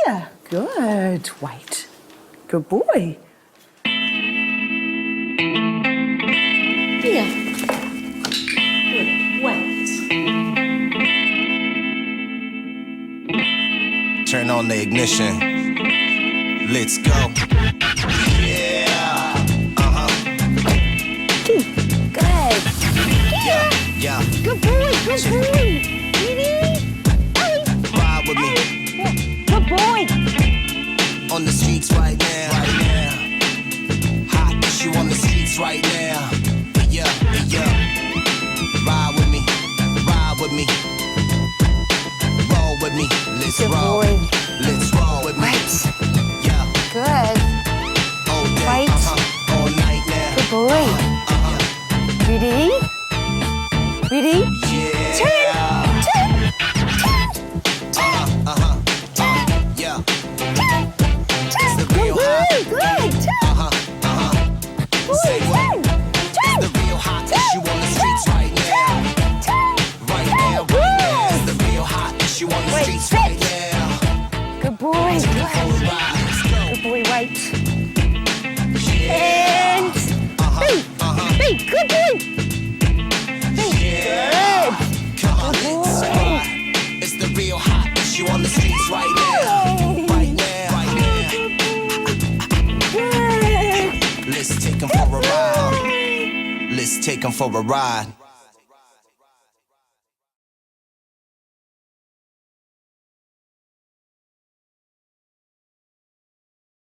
here. Good. Wait. Good boy. Here. Good. Wait. Turn on the ignition. Let's go. Yeah. Good. Yeah. Good boy. Good boy. Ride with me Good boy. on the streets right now. Hot issue on the streets right now. Yeah. Ride with me. Roll with me. Let's Good roll. boy. Let's roll with me. Right. Yeah. Good. All day. Right. All night now. Good boy. Ready? Ready? Yeah. Turn. Yeah. It's the real hot. Good. Say what? It's the real hot issue on the streets right now. Right now. It's the real hot issue on the Wait, streets sit. right now. Good boy. Good. Let's go. Good boy. Right. Yeah. And Hey, good boy. Yeah. Come on, let's ride. It's the real hot issue on the streets right now. Right now. Good. Let's take 'em for a ride. Let's take 'em for a ride.